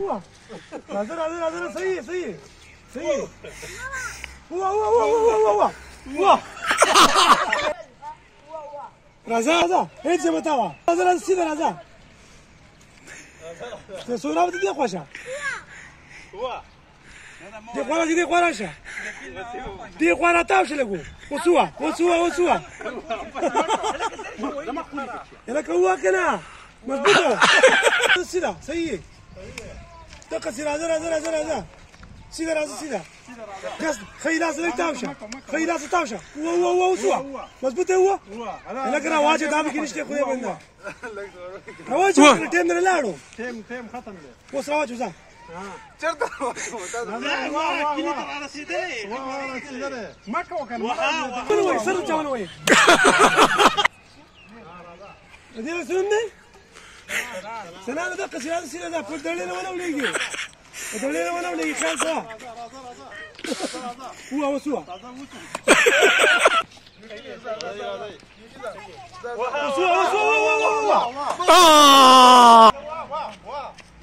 راځه صحیح وا راځه هیڅ څه بتاوه راځه سیده راځه ته سونا به دې خوښه دې خوراشه دې خورا تاو شلګو وسوا انا كوا كنا مظبوطه سيده صحيح دقه راځه سيده قصد خيلاس لك تاوشه وسوا مظبوطه هو انا كنا واجد دابك نشتي خويا بندا واجد تيم نه لاړو تيم ختم دی اوس راوځو ځه چرته کلی ته رسیدلې مکه وکنه سر چاونه وای دې سن دی سنانه دقه سيده ده په دړې نه ولولېږي خان سوا وسوا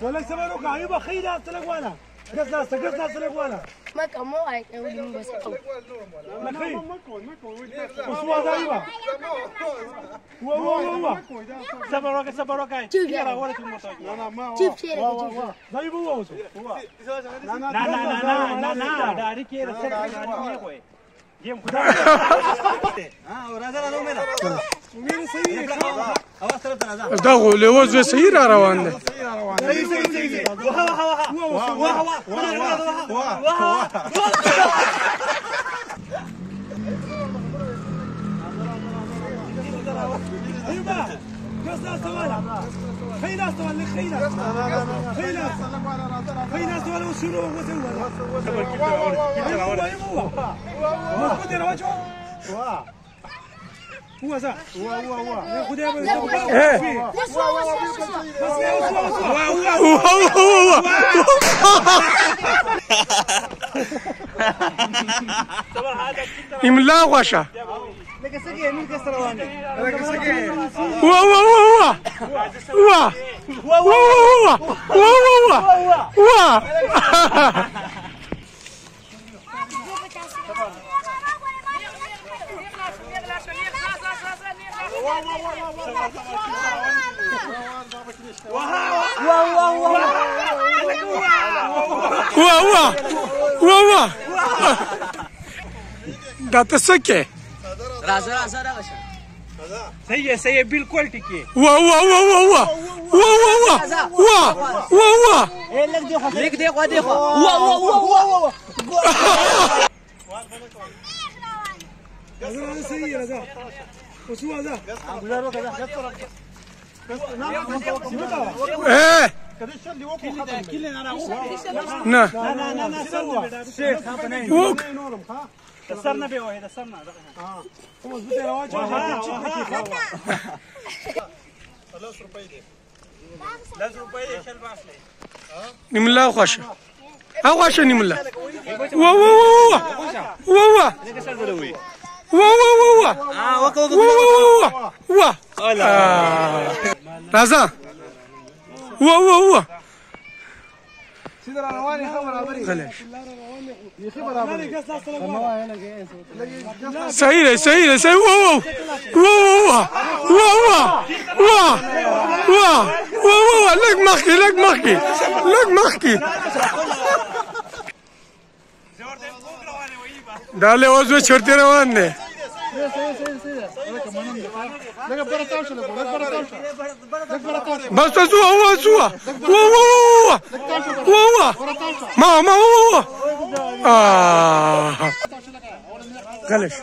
ولك سبروك عيبه خيرة تلقوانا قصنا تلقوانا ما كمو هيك ولي مو بس لخي وسوا عيبه سبروك كيرا ولا الموتور لا ما شوف شيرك عيبه هو لا داري كيرا سبروك كوي جيم خدا ورازا لو ميرا ميرا صحيح اواز طرف ترازا دا لوز صحیح را روان دی صحيح هو ذا خذ يا ابن املا غوشه لك سقي من كسر رواني دا تسکه راځه صحیح بالکل ټکی لیک دی خو صحیح راځه وسوا ذا گزارو كذا نه سرنا به وای سرنا کوم زه ته راوځم 10 روپۍ دي 10 روپۍ دي شل باسله نملا خوشه نملا راځه صحیح لږ مخکې دا له اوس چرته روان دی بس سوا ما غلش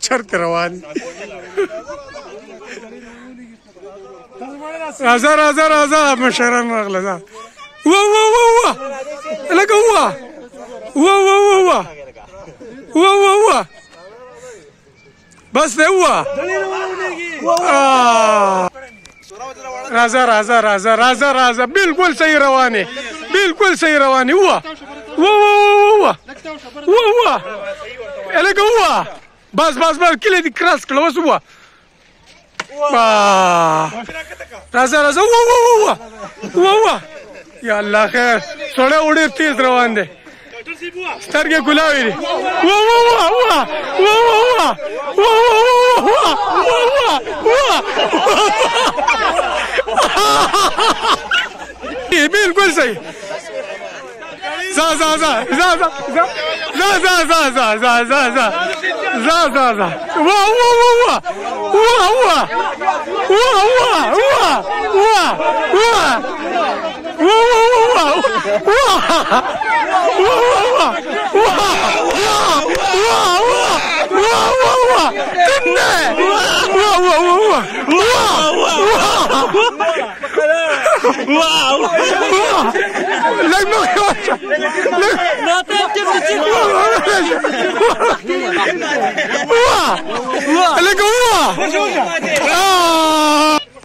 چرته روان راځه مشران راغله لکه بس ده هو راځه بالکل صحیح روانه هو لکه هو بس کله دې کراس کړه وسو راځه راځه ووه یا الله خیر سړی ډېر تیز روان دی سترګې ګلاوې دي بالکل صحیح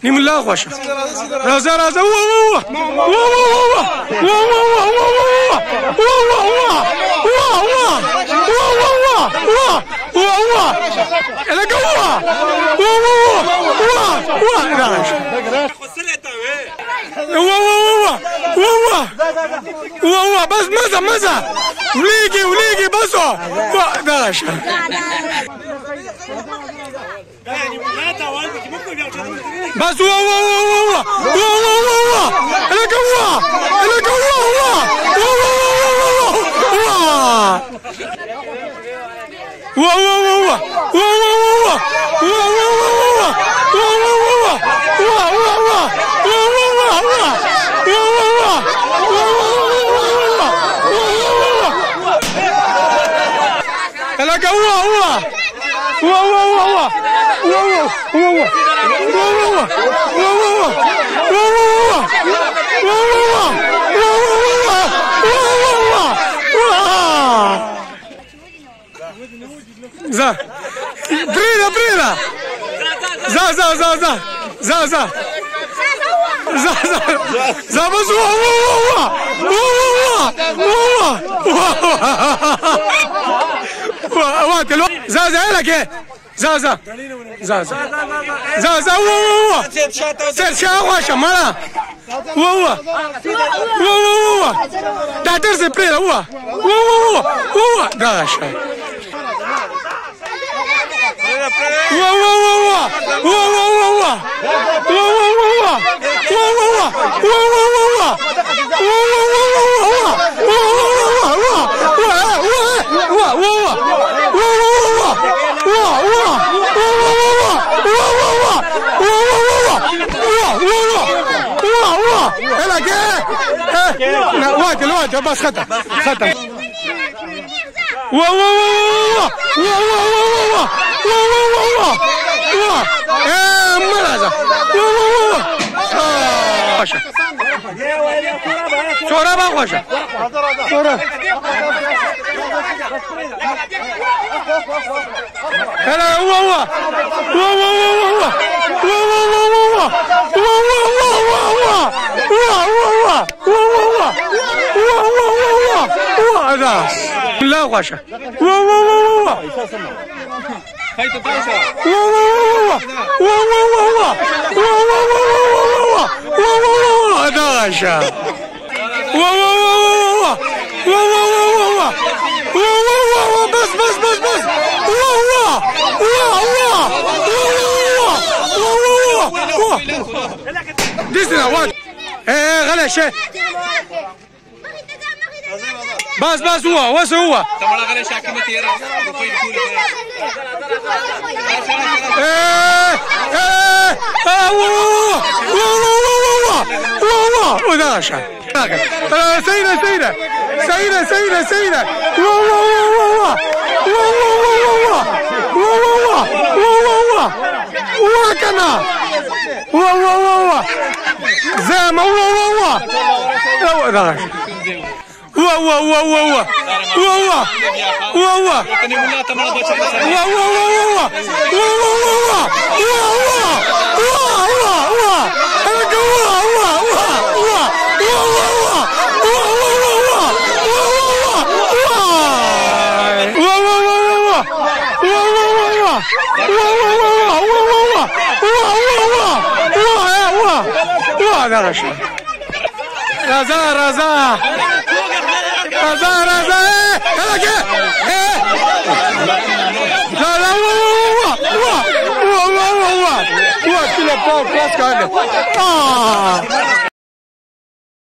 نیم الله خوشه راځه بس مزه وليقي بسوا داش بس بريدة زا بس زا لك ايه زا شاواشا مالا دا ترسي بريدة داشا الوقت بس ختم صورة باقوشة صورة هلا لا غشة بس هو سيدة وكنا زام دغه شو راځه راځه راځه راځه کله کې لا لا وا وا وا وا وا وا وا وا وا وا وا وا وا وا